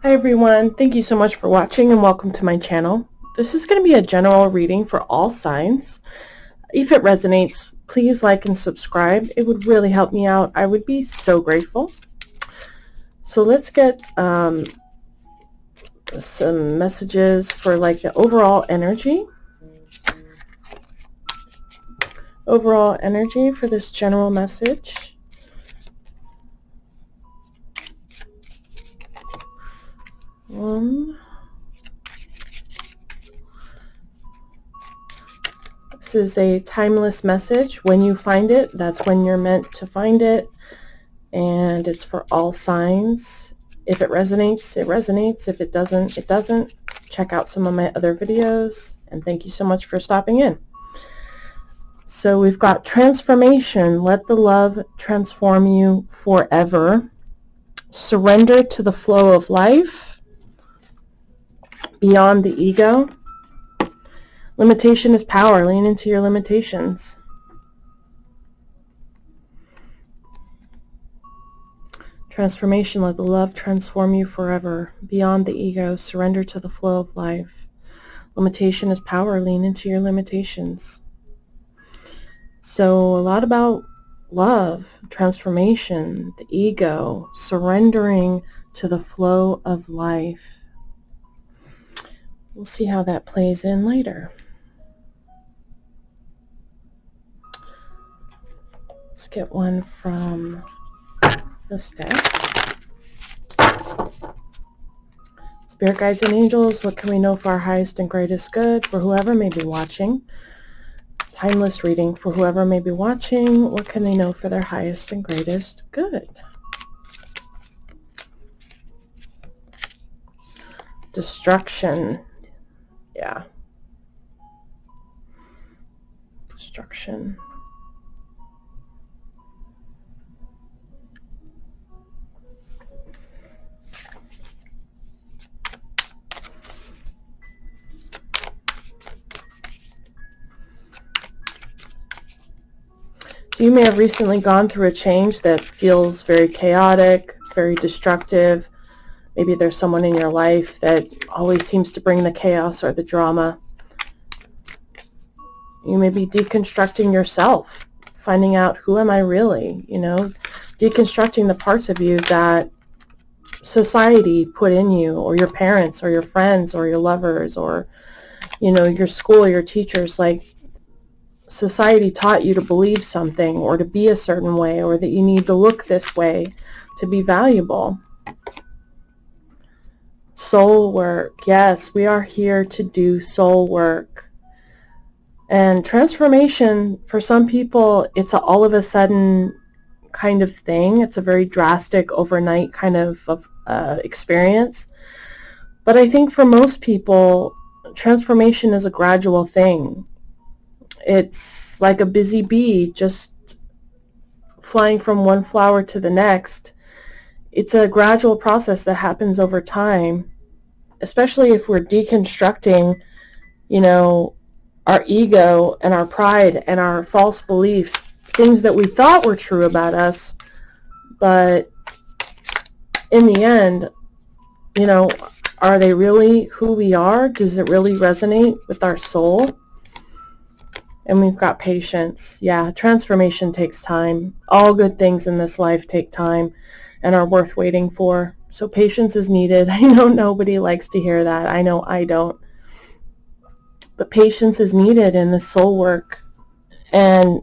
Hi everyone, thank you so much for watching and welcome to my channel. This is going to be a general reading for all signs. If it resonates, please like and subscribe. It would really help me out. I would be so grateful. So let's get some messages for like the overall energy. Overall energy for this general message. This is a timeless message. When you find it, that's when you're meant to find it. And it's for all signs. If it resonates, it resonates. If it doesn't, it doesn't. Check out some of my other videos. And thank you so much for stopping in. So we've got transformation. Let the love transform you forever. Surrender to the flow of life. Beyond the ego. Limitation is power. Lean into your limitations. Transformation. Let the love transform you forever. Beyond the ego. Surrender to the flow of life. Limitation is power. Lean into your limitations. So a lot about love, transformation, the ego, surrendering to the flow of life. We'll see how that plays in later. Let's get one from this deck. Spirit guides and angels, what can we know for our highest and greatest good for whoever may be watching? Timeless reading for whoever may be watching. What can they know for their highest and greatest good? Destruction. Yeah. Destruction. So you may have recently gone through a change that feels very chaotic, very destructive. Maybe there's someone in your life that always seems to bring the chaos or the drama. You may be deconstructing yourself, finding out who am I really, deconstructing the parts of you that society put in you, or your parents or your friends or your lovers or, your school, your teachers. Like, society taught you to believe something or to be a certain way or that you need to look this way to be valuable. Soul work. Yes, we are here to do soul work. And transformation, for some people, it's a all of a sudden kind of thing. It's a very drastic overnight kind of experience. But I think for most people, transformation is a gradual thing. It's like a busy bee just flying from one flower to the next. It's a gradual process that happens over time, especially if we're deconstructing, our ego and our pride and our false beliefs, things that we thought were true about us. But in the end, are they really who we are? Does it really resonate with our soul? And we've got patience. Yeah, transformation takes time. All good things in this life take time and are worth waiting for. So patience is needed. I know nobody likes to hear that. I know I don't. But patience is needed in the soul work. And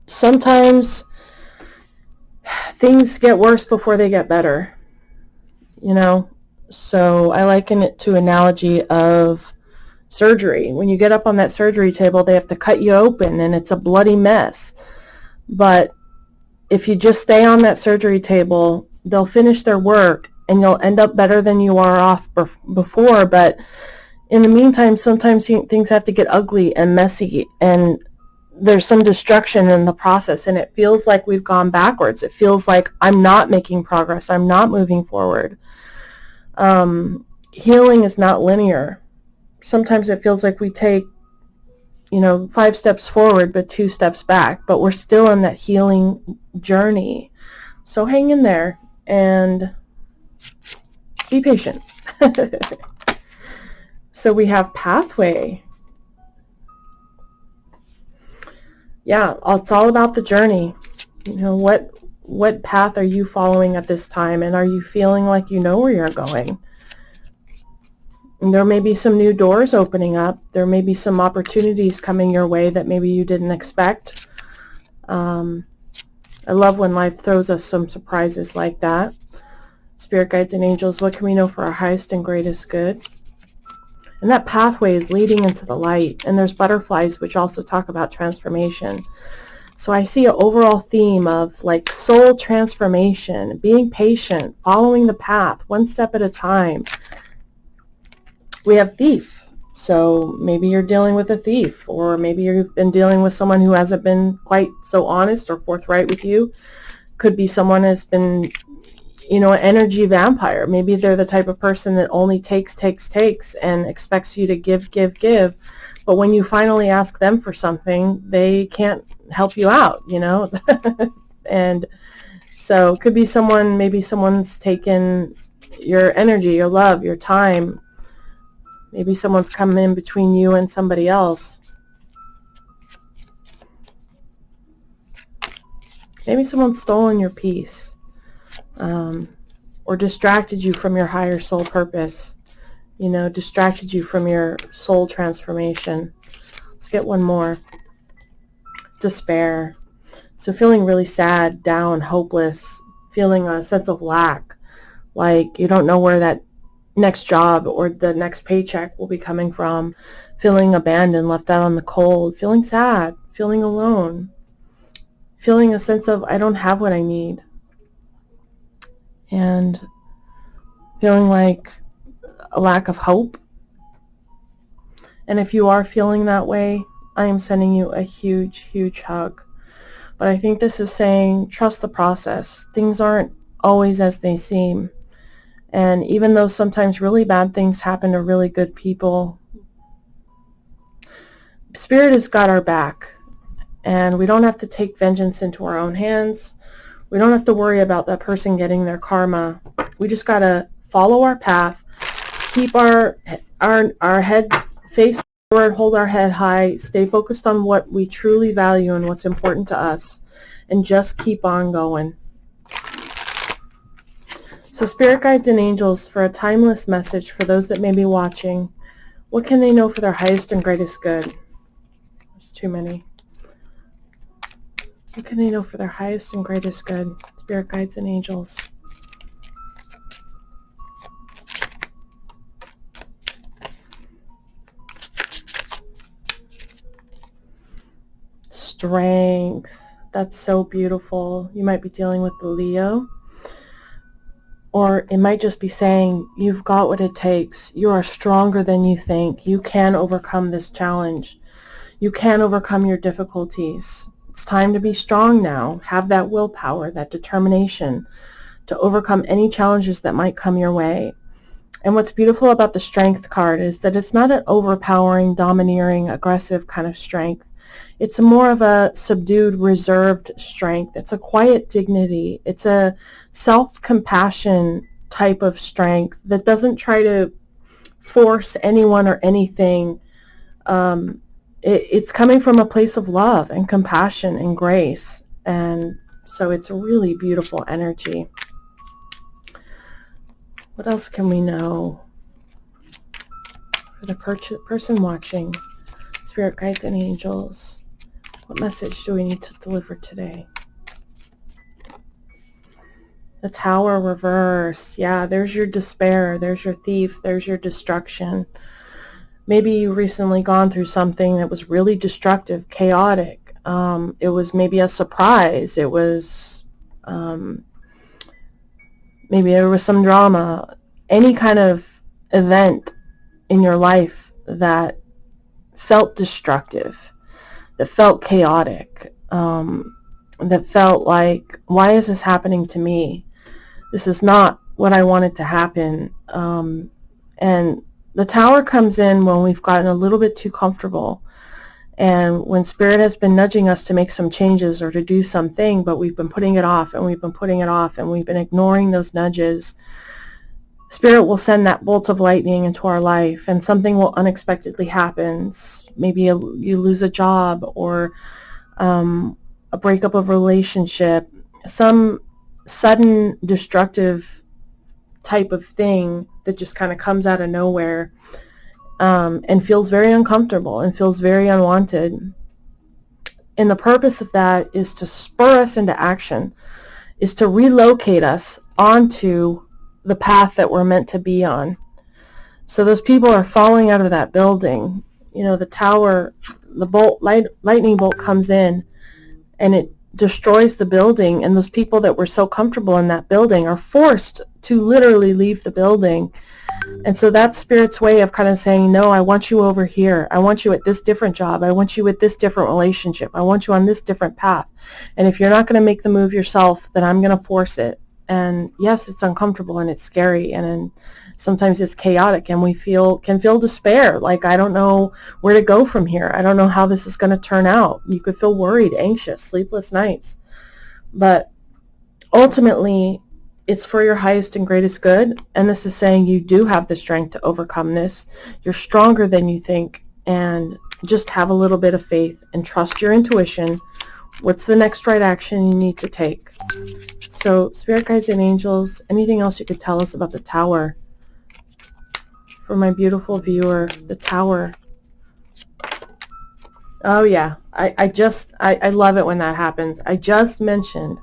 sometimes things get worse before they get better. So I liken it to analogy of surgery. When you get up on that surgery table, they have to cut you open and it's a bloody mess. But if you just stay on that surgery table, they'll finish their work and you'll end up better than you are off before. But in the meantime, sometimes things have to get ugly and messy and there's some destruction in the process, and it feels like we've gone backwards. It feels like I'm not making progress. I'm not moving forward. Healing is not linear. Sometimes it feels like we take, 5 steps forward, but 2 steps back, but we're still in that healing journey. So hang in there and be patient. So we have pathway. Yeah, it's all about the journey. You know, what path are you following at this time, and are you feeling like you know where you're going? And there may be some new doors opening up. There may be some opportunities coming your way that maybe you didn't expect. I love when life throws us some surprises like that. Spirit guides and angels, what can we know for our highest and greatest good? And that pathway is leading into the light. And there's butterflies, which also talk about transformation. So I see an overall theme of like soul transformation, being patient, following the path, one step at a time. We have thief. So maybe you're dealing with a thief, or maybe you've been dealing with someone who hasn't been quite so honest or forthright with you. Could be someone has been, you know, an energy vampire. Maybe they're the type of person that only takes, and expects you to give. But when you finally ask them for something, they can't help you out, you know? And so it could be someone, maybe someone's taken your energy, your love, your time. Maybe someone's come in between you and somebody else. Maybe someone's stolen your peace. Or distracted you from your higher soul purpose, you know, distracted you from your soul transformation. Let's get one more. Despair. So feeling really sad, down, hopeless, feeling a sense of lack, like you don't know where that next job or the next paycheck will be coming from, feeling abandoned, left out on the cold, feeling sad, feeling alone, feeling a sense of I don't have what I need. And feeling like a lack of hope. And if you are feeling that way, I am sending you a huge, huge hug. But I think this is saying, trust the process. Things aren't always as they seem. And even though sometimes really bad things happen to really good people, Spirit has got our back. And we don't have to take vengeance into our own hands. We don't have to worry about that person getting their karma. We just got to follow our path, keep our head face forward, hold our head high, stay focused on what we truly value and what's important to us, and just keep on going. So Spirit guides and angels, for a timeless message for those that may be watching, what can they know for their highest and greatest good? There's too many. What can they know for their highest and greatest good? Spirit guides and angels. Strength. That's so beautiful. You might be dealing with the Leo. Or it might just be saying, you've got what it takes. You are stronger than you think. You can overcome this challenge. You can overcome your difficulties. It's time to be strong now. Have that willpower, that determination to overcome any challenges that might come your way. And what's beautiful about the Strength card is that it's not an overpowering, domineering, aggressive kind of strength. It's more of a subdued, reserved strength. It's a quiet dignity. It's a self-compassion type of strength that doesn't try to force anyone or anything. It's coming from a place of love and compassion and grace. And so it's a really beautiful energy. What else can we know for the person watching? Spirit guides and angels. What message do we need to deliver today? The Tower reverse. Yeah, there's your despair. There's your thief. There's your destruction. Maybe you recently gone through something that was really destructive, chaotic. It was maybe a surprise. It was maybe there was some drama. Any kind of event in your life that felt destructive, that felt chaotic, that felt like, why is this happening to me? This is not what I wanted to happen. And the Tower comes in when we've gotten a little bit too comfortable, and when Spirit has been nudging us to make some changes or to do something, but we've been putting it off and we've been putting it off and we've been ignoring those nudges. Spirit will send that bolt of lightning into our life, and something will unexpectedly happen. Maybe you lose a job, or a breakup of a relationship, some sudden destructive type of thing that just kind of comes out of nowhere, and feels very uncomfortable and feels very unwanted. And the purpose of that is to spur us into action, is to relocate us onto the path that we're meant to be on. So those people are falling out of that building. You know, the tower, the lightning bolt comes in and it destroys the building, and those people that were so comfortable in that building are forced to literally leave the building. And so that's Spirit's way of kind of saying, no, I want you over here. I want you at this different job. I want you with this different relationship. I want you on this different path. And if you're not going to make the move yourself, then I'm going to force it. And yes, it's uncomfortable and it's scary, and sometimes it's chaotic, and we can feel despair. Like, I don't know where to go from here. I don't know how this is going to turn out. You could feel worried, anxious, sleepless nights. But ultimately, it's for your highest and greatest good. And this is saying you do have the strength to overcome this. You're stronger than you think. And just have a little bit of faith and trust your intuition. What's the next right action you need to take? So, Spirit Guides and Angels, anything else you could tell us about the Tower? For my beautiful viewer, the Tower. Oh yeah, I love it when that happens. I just mentioned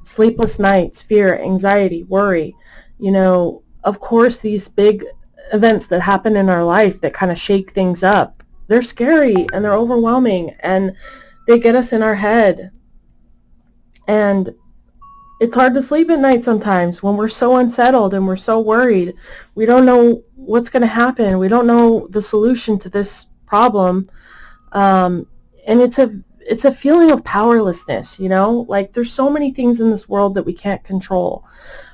sleepless nights, fear, anxiety, worry. You know, of course, these big events that happen in our life that kind of shake things up, they're scary and they're overwhelming, and they get us in our head. And it's hard to sleep at night sometimes when we're so unsettled and we're so worried. We don't know what's going to happen. We don't know the solution to this problem. And it's a feeling of powerlessness, you know? Like, there's so many things in this world that we can't control.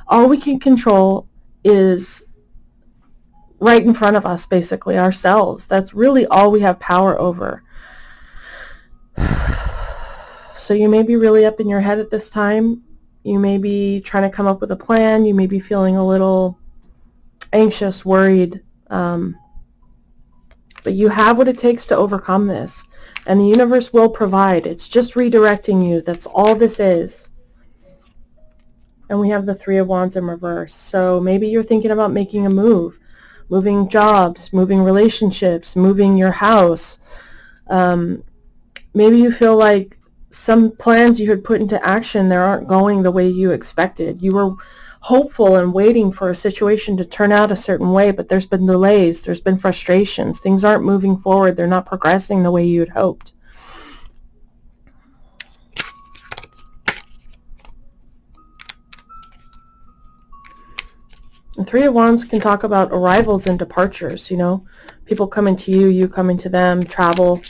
All we can control is right in front of us, basically, ourselves. That's really all we have power over. So you may be really up in your head at this time. You may be trying to come up with a plan. You may be feeling a little anxious, worried. But you have what it takes to overcome this. And the universe will provide. It's just redirecting you. That's all this is. And we have the Three of Wands in reverse. So maybe you're thinking about making a move. Moving jobs, moving relationships, moving your house. Maybe you feel like some plans you had put into action, they aren't going the way you expected. You were hopeful and waiting for a situation to turn out a certain way, but there's been delays, there's been frustrations. Things aren't moving forward. They're not progressing the way you had hoped. The Three of Wands can talk about arrivals and departures, you know, people coming to you, you coming to them, travel.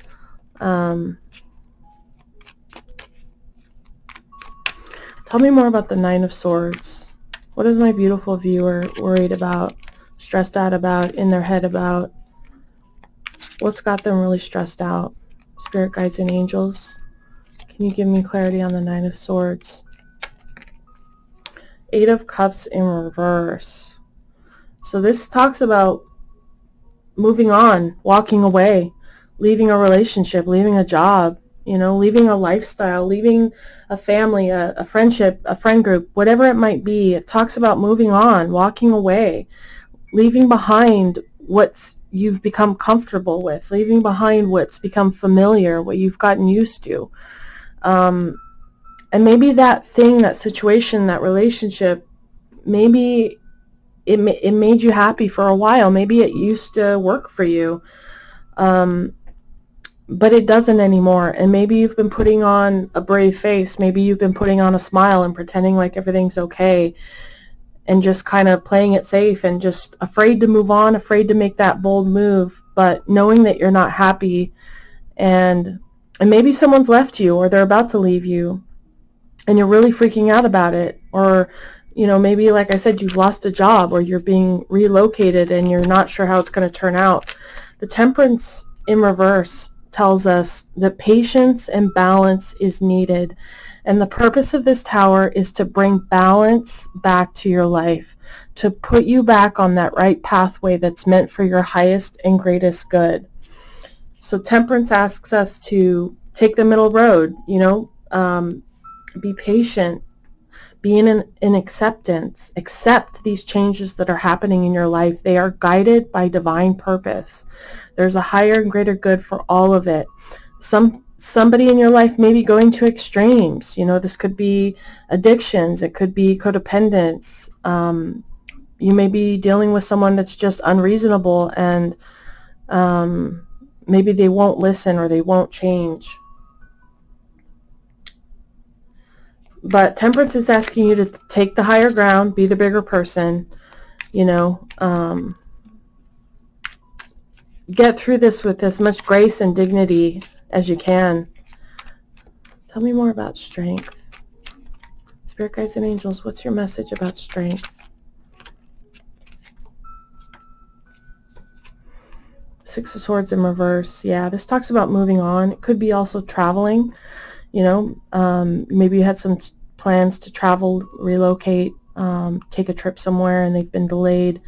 Tell me more about the Nine of Swords. What is my beautiful viewer worried about, stressed out about, in their head about? What's got them really stressed out? Spirit Guides and Angels, can you give me clarity on the Nine of Swords? Eight of Cups in reverse. So this talks about moving on, walking away, leaving a relationship, leaving a job, you know, leaving a lifestyle, leaving a family, a friendship, a friend group, whatever it might be. It talks about moving on, walking away, leaving behind what you've become comfortable with, leaving behind what's become familiar, what you've gotten used to. And maybe that thing, that situation, that relationship, maybe it made you happy for a while. Maybe it used to work for you. But it doesn't anymore. And maybe you've been putting on a brave face. Maybe you've been putting on a smile and pretending like everything's okay, and just kind of playing it safe and just afraid to move on, afraid to make that bold move, but knowing that you're not happy, and maybe someone's left you, or they're about to leave you, and you're really freaking out about it. Or, you know, maybe, like I said, you've lost a job, or you're being relocated and you're not sure how it's going to turn out. The Temperance in reverse tells us that patience and balance is needed. And the purpose of this Tower is to bring balance back to your life, to put you back on that right pathway that's meant for your highest and greatest good. So Temperance asks us to take the middle road, be patient, be in acceptance, accept these changes that are happening in your life. They are guided by divine purpose. There's a higher and greater good for all of it. Somebody in your life may be going to extremes. This could be addictions. It could be codependence. You may be dealing with someone that's just unreasonable, and maybe they won't listen or they won't change. But Temperance is asking you to take the higher ground, be the bigger person, get through this with as much grace and dignity as you can. Tell me more about strength. Spirit guides and angels, what's your message about strength? Six of Swords in reverse. Yeah, this talks about moving on. It could be also traveling. Maybe you had some plans to travel, relocate, take a trip somewhere, and they've been delayed.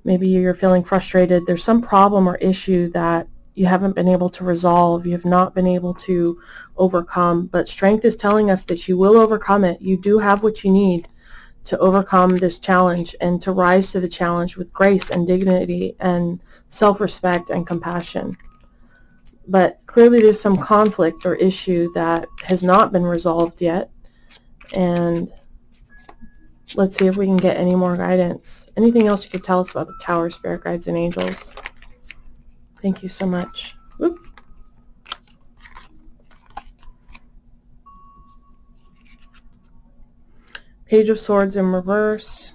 Maybe you're feeling frustrated. There's some problem or issue that you haven't been able to resolve. You have not been able to overcome. But strength is telling us that you will overcome it. You do have what you need to overcome this challenge and to rise to the challenge with grace and dignity and self-respect and compassion. But clearly there's some conflict or issue that has not been resolved yet. And let's see if we can get any more guidance. Anything else you could tell us about the Tower, Spirit Guides, and Angels? Thank you so much. Whoop. Page of Swords in reverse.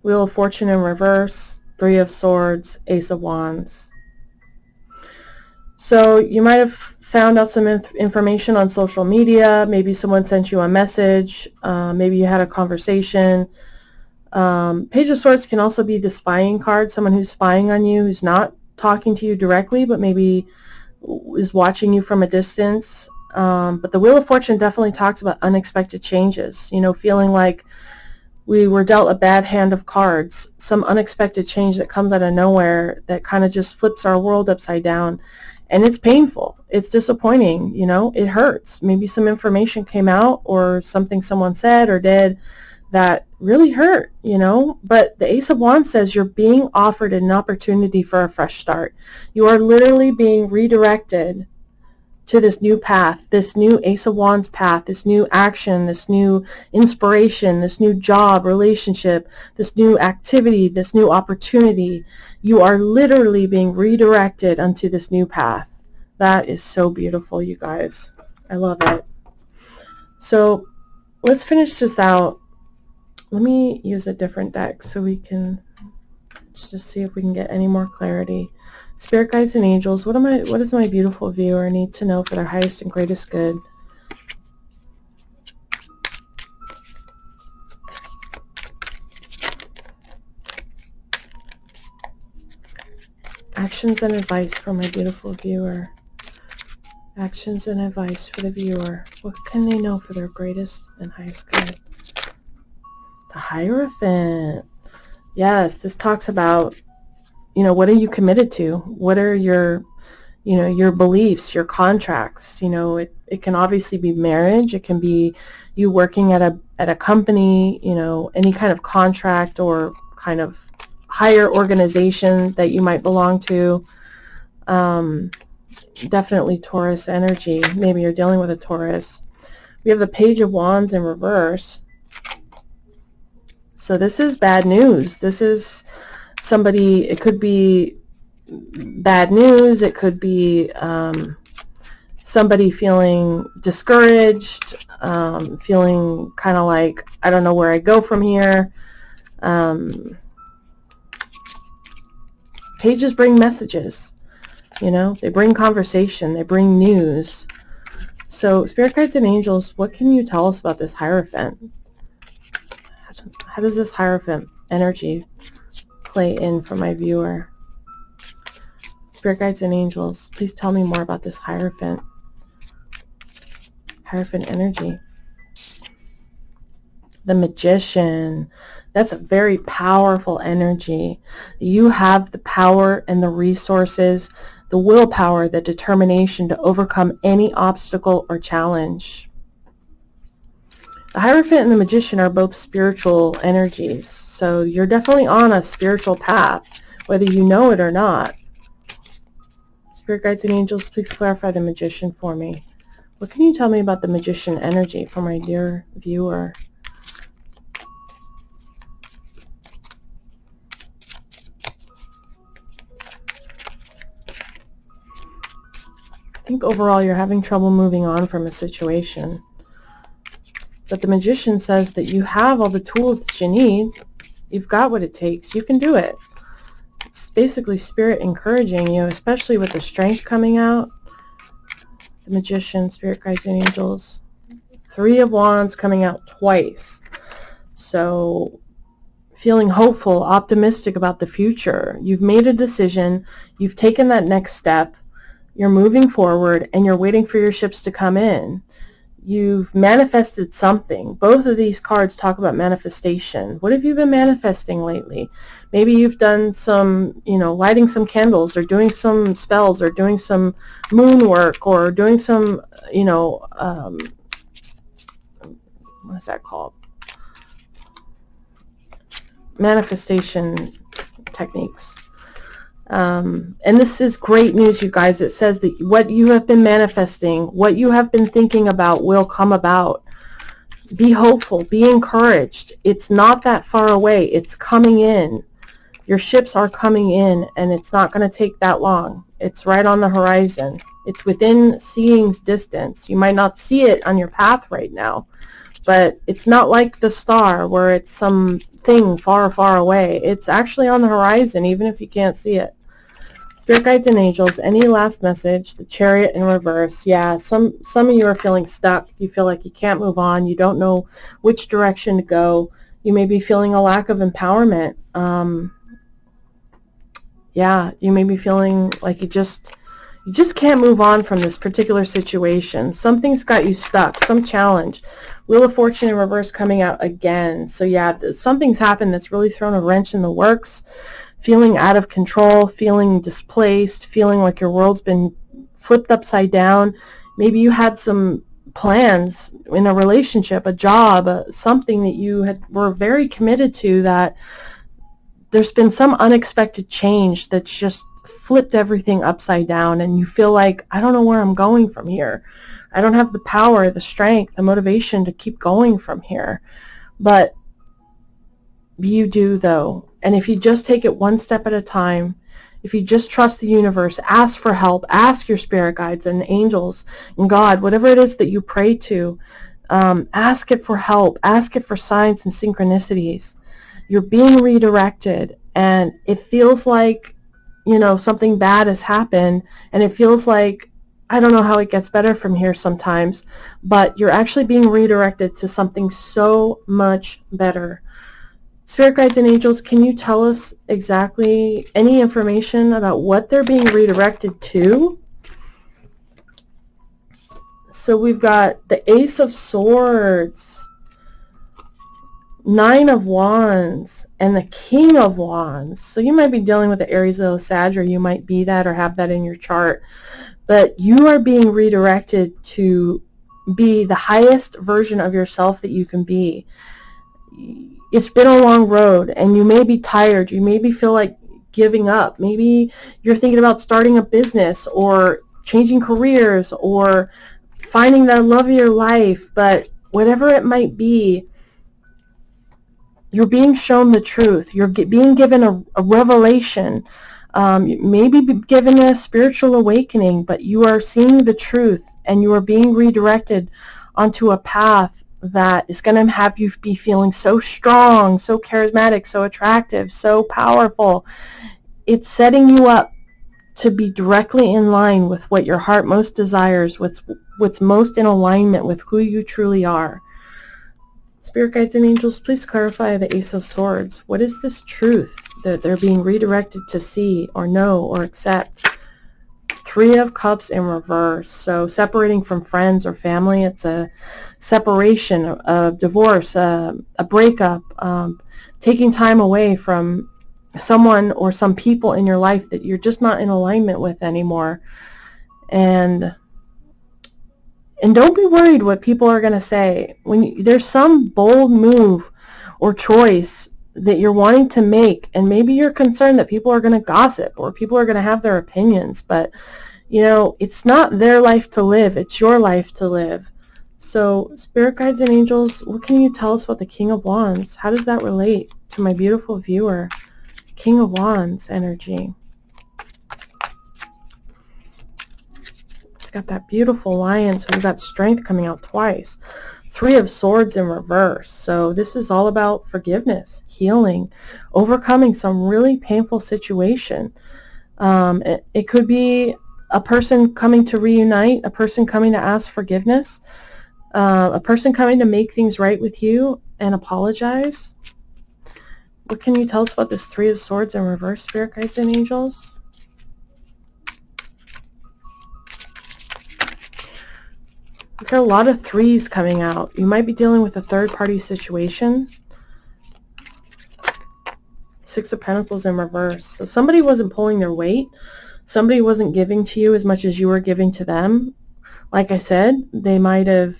Wheel of Fortune in reverse. Three of Swords. Ace of Wands. So you might have found out some information on social media. Maybe someone sent you a message. Maybe you had a conversation. Page of Swords can also be the spying card, someone who's spying on you, who's not talking to you directly, but maybe is watching you from a distance. But the Wheel of Fortune definitely talks about unexpected changes, feeling like we were dealt a bad hand of cards, some unexpected change that comes out of nowhere that kind of just flips our world upside down. And it's painful. It's disappointing, it hurts. Maybe some information came out or something someone said or did that really hurt, But the Ace of Wands says you're being offered an opportunity for a fresh start. You are literally being redirected to this new path, this new Ace of Wands path, this new action, this new inspiration, this new job, relationship, this new activity, this new opportunity. You are literally being redirected onto this new path. That is so beautiful, you guys. I love it. So let's finish this out. Let me use a different deck so we can just see if we can get any more clarity. Spirit guides and angels, what does my beautiful viewer need to know for their highest and greatest good? Actions and advice for my beautiful viewer. Actions and advice for the viewer. What can they know for their greatest and highest good? The Hierophant. Yes, this talks about, what are you committed to? What are your beliefs, your contracts? It can obviously be marriage. It can be you working at a company, any kind of contract or kind of higher organization that you might belong to. Definitely Taurus energy. Maybe you're dealing with a Taurus. We have the Page of Wands in reverse. So this is bad news. This is somebody, it could be bad news. It could be somebody feeling discouraged, feeling kind of like, I don't know where I go from here. Pages bring messages, they bring conversation, they bring news. So Spirit guides and angels, what can you tell us about this Hierophant? How does this Hierophant energy play in for my viewer? Spirit guides and angels, please tell me more about this Hierophant energy. The Magician. That's a very powerful energy. You have the power and the resources, the willpower, the determination to overcome any obstacle or challenge. The Hierophant and the Magician are both spiritual energies, so you're definitely on a spiritual path, whether you know it or not. Spirit guides and angels, please clarify the Magician for me. What can you tell me about the Magician energy for my dear viewer? I think overall you're having trouble moving on from a situation. But the Magician says that you have all the tools that you need. You've got what it takes. You can do it. It's basically Spirit encouraging you, especially with the Strength coming out. The Magician, Spirit guides and angels. 3 of Wands coming out twice. So feeling hopeful, optimistic about the future. You've made a decision. You've taken that next step. You're moving forward and you're waiting for your ships to come in. You've manifested something. Both of these cards talk about manifestation. What have you been manifesting lately? Maybe you've done some, lighting some candles or doing some spells or doing some moon work or doing some, what is that called? Manifestation techniques. And this is great news, you guys. It says that what you have been manifesting, what you have been thinking about will come about. Be hopeful. Be encouraged. It's not that far away. It's coming in. Your ships are coming in, and it's not going to take that long. It's right on the horizon. It's within seeing's distance. You might not see it on your path right now, but it's not like the star where it's some thing far, far away. It's actually on the horizon, even if you can't see it. Spirit guides and angels, any last message? The Chariot in reverse. Yeah, some of you are feeling stuck. You feel like you can't move on. You don't know which direction to go. You may be feeling a lack of empowerment. Yeah, you may be feeling like you just can't move on from this particular situation. Something's got you stuck, some challenge. Wheel of Fortune in reverse coming out again. So yeah, something's happened that's really thrown a wrench in the works. Feeling out of control, feeling displaced, feeling like your world's been flipped upside down. Maybe you had some plans in a relationship, a job, something that you were very committed to, that there's been some unexpected change that's just flipped everything upside down, and you feel like, I don't know where I'm going from here. I don't have the power, the strength, the motivation to keep going from here. But you do, though. And if you just take it one step at a time, if you just trust the universe, ask for help, ask your spirit guides and angels and God, whatever it is that you pray to, ask it for help, ask it for signs and synchronicities. You're being redirected, and it feels like, something bad has happened, and it feels like, I don't know how it gets better from here sometimes, but you're actually being redirected to something so much better. Spirit guides and angels, can you tell us exactly any information about what they're being redirected to? So we've got the Ace of Swords, 9 of Wands, and the King of Wands. So you might be dealing with the Aries, Leo, Sag, or you might be that or have that in your chart. But you are being redirected to be the highest version of yourself that you can be. It's been a long road, and you may be tired. You maybe feel like giving up. Maybe you're thinking about starting a business or changing careers or finding the love of your life. But whatever it might be, you're being shown the truth. You're being given a revelation. Maybe given a spiritual awakening, but you are seeing the truth, and you are being redirected onto a path that is going to have you be feeling so strong, so charismatic, so attractive, so powerful. It's setting you up to be directly in line with what your heart most desires, what's most in alignment with who you truly are. Spirit guides and angels, please clarify the Ace of Swords. What is this truth that they're being redirected to see or know or accept? Three of Cups in reverse. So separating from friends or family, it's a separation, a divorce, a breakup, taking time away from someone or some people in your life that you're just not in alignment with anymore. And don't be worried what people are going to say. There's some bold move or choice that you're wanting to make, and maybe you're concerned that people are going to gossip or people are going to have their opinions, but it's not their life to live, it's your life to live. So spirit guides and angels, what can you tell us about the King of Wands? How does that relate to my beautiful viewer? King of Wands energy. It's got that beautiful lion, so we've got strength coming out twice. Three of Swords in reverse. So this is all about forgiveness, healing, overcoming some really painful situation. It could be a person coming to reunite, a person coming to ask forgiveness, a person coming to make things right with you and apologize. What can you tell us about this Three of Swords in reverse, spirit guides and angels? We've got a lot of threes coming out. You might be dealing with a third-party situation. Six of Pentacles in reverse. So somebody wasn't pulling their weight. Somebody wasn't giving to you as much as you were giving to them. Like I said, you might have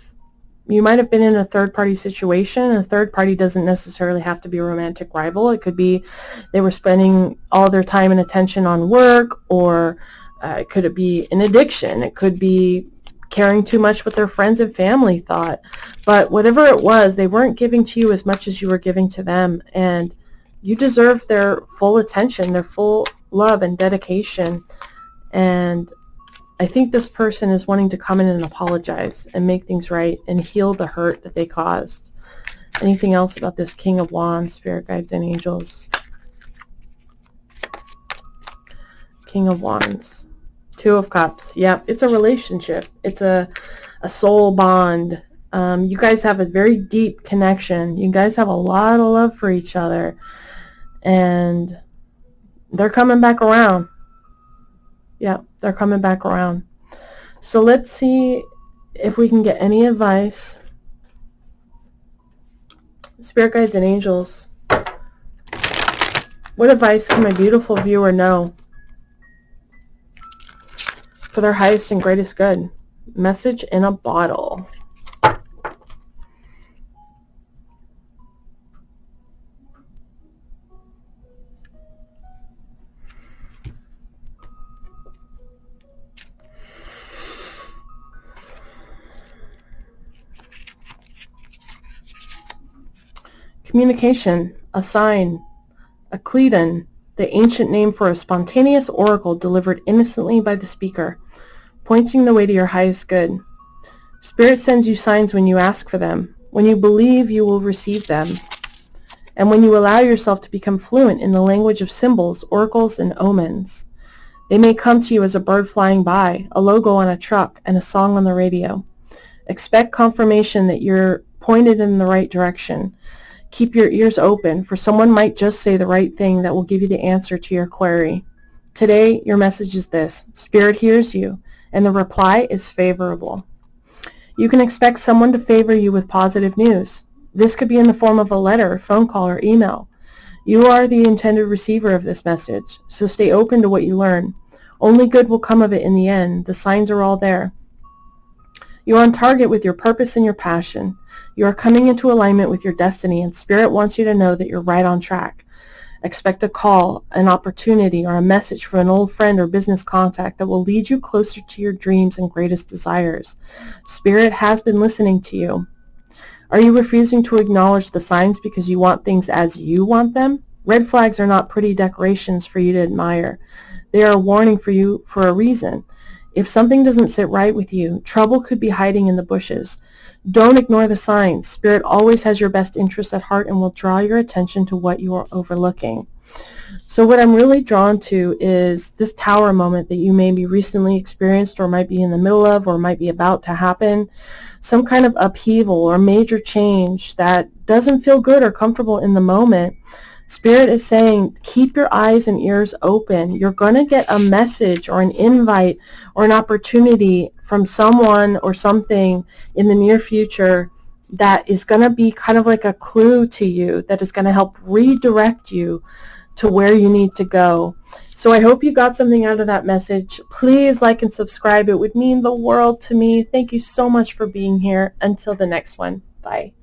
been in a third-party situation. A third party doesn't necessarily have to be a romantic rival. It could be they were spending all their time and attention on work, or it could be an addiction. It could be caring too much what their friends and family thought. But whatever it was, they weren't giving to you as much as you were giving to them. And you deserve their full attention, their full love and dedication. And I think this person is wanting to come in and apologize and make things right and heal the hurt that they caused. Anything else about this King of Wands, spirit guides and angels? King of Wands. Two of Cups. Yep, it's a relationship. It's a soul bond. You guys have a very deep connection. You guys have a lot of love for each other. And they're coming back around. Yeah, they're coming back around. So let's see if we can get any advice. Spirit guides and angels, what advice can my beautiful viewer know for their highest and greatest good? Message in a bottle. Communication, a sign, a Cledon, the ancient name for a spontaneous oracle delivered innocently by the speaker, pointing the way to your highest good. Spirit sends you signs when you ask for them. When you believe, you will receive them. And when you allow yourself to become fluent in the language of symbols, oracles, and omens, they may come to you as a bird flying by, a logo on a truck, and a song on the radio. Expect confirmation that you're pointed in the right direction. Keep your ears open, for someone might just say the right thing that will give you the answer to your query. Today, your message is this: Spirit hears you, and the reply is favorable. You can expect someone to favor you with positive news. This could be in the form of a letter, phone call, or email. You are the intended receiver of this message, so stay open to what you learn. Only good will come of it in the end. The signs are all there. You're on target with your purpose and your passion. You are coming into alignment with your destiny, and Spirit wants you to know that you're right on track. Expect a call, an opportunity, or a message from an old friend or business contact that will lead you closer to your dreams and greatest desires. Spirit has been listening to you. Are you refusing to acknowledge the signs because you want things as you want them? Red flags are not pretty decorations for you to admire. They are a warning for you for a reason. If something doesn't sit right with you, trouble could be hiding in the bushes. Don't ignore the signs. Spirit always has your best interest at heart and will draw your attention to what you are overlooking. So what I'm really drawn to is this tower moment that you maybe recently experienced, or might be in the middle of, or might be about to happen. Some kind of upheaval or major change that doesn't feel good or comfortable in the moment. Spirit is saying, keep your eyes and ears open. You're going to get a message or an invite or an opportunity from someone or something in the near future that is going to be kind of like a clue to you, that is going to help redirect you to where you need to go. So I hope you got something out of that message. Please like and subscribe. It would mean the world to me. Thank you so much for being here. Until the next one. Bye.